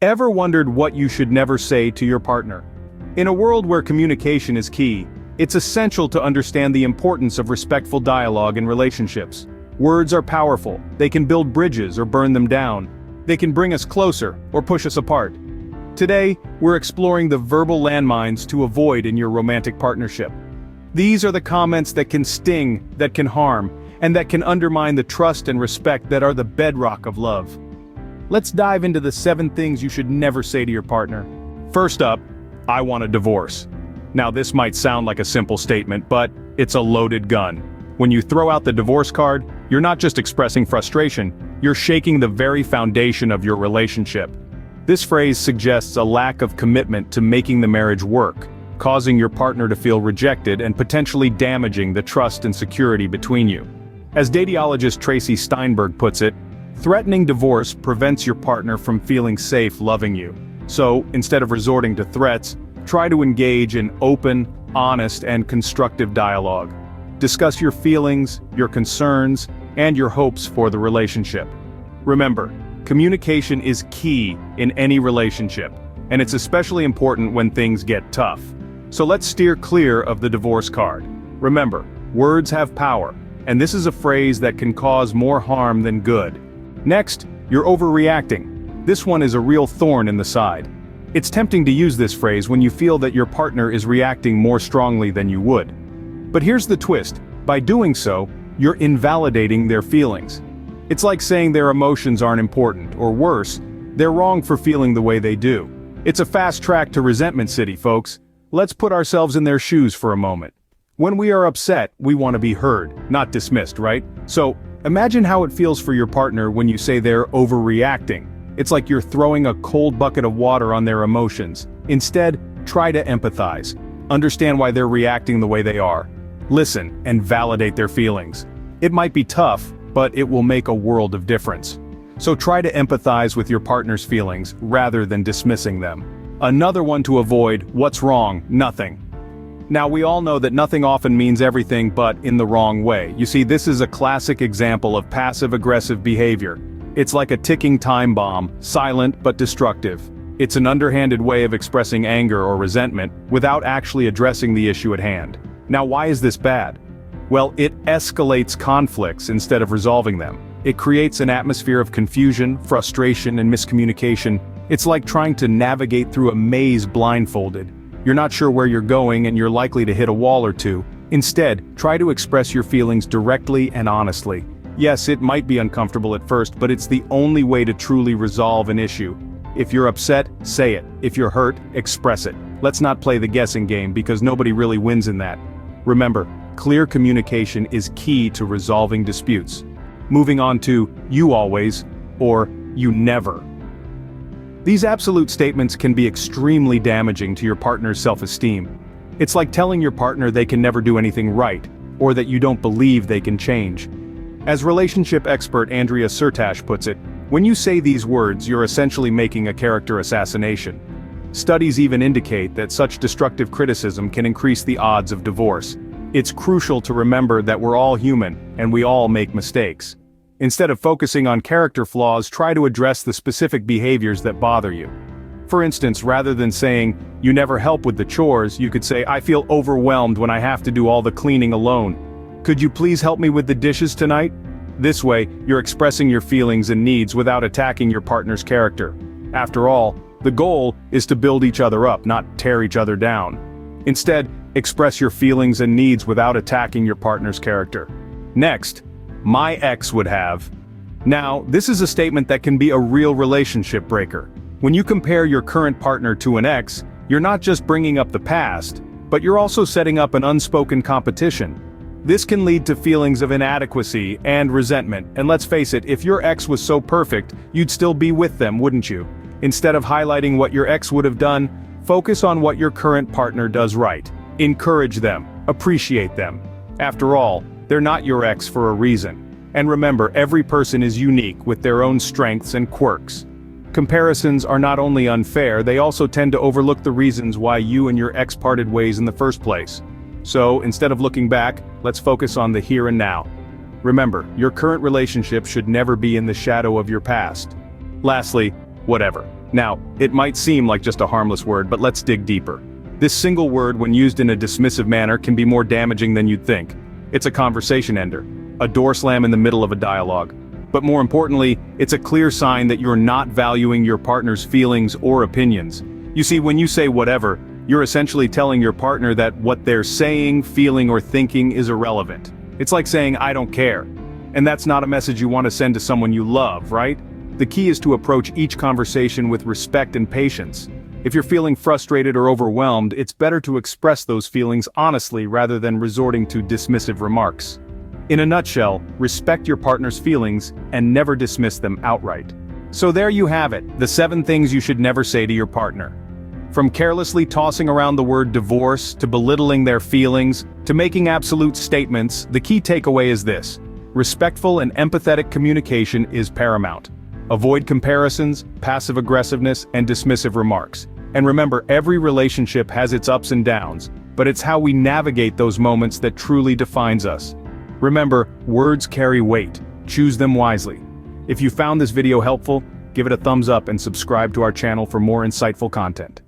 Ever wondered what you should never say to your partner? In a world where communication is key, it's essential to understand the importance of respectful dialogue in relationships. Words are powerful. They can build bridges or burn them down. They can bring us closer or push us apart. Today, we're exploring the verbal landmines to avoid in your romantic partnership. These are the comments that can sting, that can harm, and that can undermine the trust and respect that are the bedrock of love. Let's dive into the 7 things you should never say to your partner. First up, I want a divorce. Now this might sound like a simple statement, but it's a loaded gun. When you throw out the divorce card, you're not just expressing frustration, you're shaking the very foundation of your relationship. This phrase suggests a lack of commitment to making the marriage work, causing your partner to feel rejected and potentially damaging the trust and security between you. As dateologist Tracy Steinberg puts it, threatening divorce prevents your partner from feeling safe loving you. So, instead of resorting to threats, try to engage in open, honest, and constructive dialogue. Discuss your feelings, your concerns, and your hopes for the relationship. Remember, communication is key in any relationship, and it's especially important when things get tough. So let's steer clear of the divorce card. Remember, words have power, and this is a phrase that can cause more harm than good. Next, you're overreacting. This one is a real thorn in the side. It's tempting to use this phrase when you feel that your partner is reacting more strongly than you would. But here's the twist, by doing so, you're invalidating their feelings. It's like saying their emotions aren't important, or worse, they're wrong for feeling the way they do. It's a fast track to resentment city, folks. Let's put ourselves in their shoes for a moment. When we are upset, we want to be heard, not dismissed, right? So, imagine how it feels for your partner when you say they're overreacting. It's like you're throwing a cold bucket of water on their emotions. Instead, try to empathize. Understand why they're reacting the way they are. Listen and validate their feelings. It might be tough, but it will make a world of difference. So try to empathize with your partner's feelings rather than dismissing them. Another one to avoid: what's wrong? Nothing. Now we all know that nothing often means everything, but in the wrong way. You see, this is a classic example of passive-aggressive behavior. It's like a ticking time bomb, silent but destructive. It's an underhanded way of expressing anger or resentment without actually addressing the issue at hand. Now why is this bad? Well, it escalates conflicts instead of resolving them. It creates an atmosphere of confusion, frustration, and miscommunication. It's like trying to navigate through a maze blindfolded. You're not sure where you're going and you're likely to hit a wall or two. Instead, try to express your feelings directly and honestly. Yes, it might be uncomfortable at first, but it's the only way to truly resolve an issue. If you're upset, say it. If you're hurt, express it. Let's not play the guessing game because nobody really wins in that. Remember, clear communication is key to resolving disputes. Moving on to "you always" or "you never." These absolute statements can be extremely damaging to your partner's self-esteem. It's like telling your partner they can never do anything right, or that you don't believe they can change. As relationship expert Andrea Sertash puts it, when you say these words, you're essentially making a character assassination. Studies even indicate that such destructive criticism can increase the odds of divorce. It's crucial to remember that we're all human, and we all make mistakes. Instead of focusing on character flaws, try to address the specific behaviors that bother you. For instance, rather than saying, "You never help with the chores," you could say, "I feel overwhelmed when I have to do all the cleaning alone. Could you please help me with the dishes tonight?" This way, you're expressing your feelings and needs without attacking your partner's character. After all, the goal is to build each other up, not tear each other down. Instead, express your feelings and needs without attacking your partner's character. Next, "My ex would have." Now, this is a statement that can be a real relationship breaker. When you compare your current partner to an ex, you're not just bringing up the past, but you're also setting up an unspoken competition. This can lead to feelings of inadequacy and resentment, and let's face it, if your ex was so perfect, you'd still be with them, wouldn't you? Instead of highlighting what your ex would have done, focus on what your current partner does right. Encourage them, appreciate them. After all, they're not your ex for a reason. And remember, every person is unique with their own strengths and quirks. Comparisons are not only unfair, they also tend to overlook the reasons why you and your ex parted ways in the first place. So, instead of looking back, let's focus on the here and now. Remember, your current relationship should never be in the shadow of your past. Lastly, whatever. Now, it might seem like just a harmless word, but let's dig deeper. This single word, when used in a dismissive manner, can be more damaging than you'd think. It's a conversation ender, a door slam in the middle of a dialogue. But more importantly, it's a clear sign that you're not valuing your partner's feelings or opinions. You see, when you say whatever, you're essentially telling your partner that what they're saying, feeling, or thinking is irrelevant. It's like saying, "I don't care." And that's not a message you want to send to someone you love, right? The key is to approach each conversation with respect and patience. If you're feeling frustrated or overwhelmed, it's better to express those feelings honestly rather than resorting to dismissive remarks. In a nutshell, respect your partner's feelings and never dismiss them outright. So there you have it, the 7 things you should never say to your partner. From carelessly tossing around the word divorce, to belittling their feelings, to making absolute statements, the key takeaway is this: respectful and empathetic communication is paramount. Avoid comparisons, passive aggressiveness, and dismissive remarks. And remember, every relationship has its ups and downs, but it's how we navigate those moments that truly defines us. Remember, words carry weight. Choose them wisely. If you found this video helpful, give it a thumbs up and subscribe to our channel for more insightful content.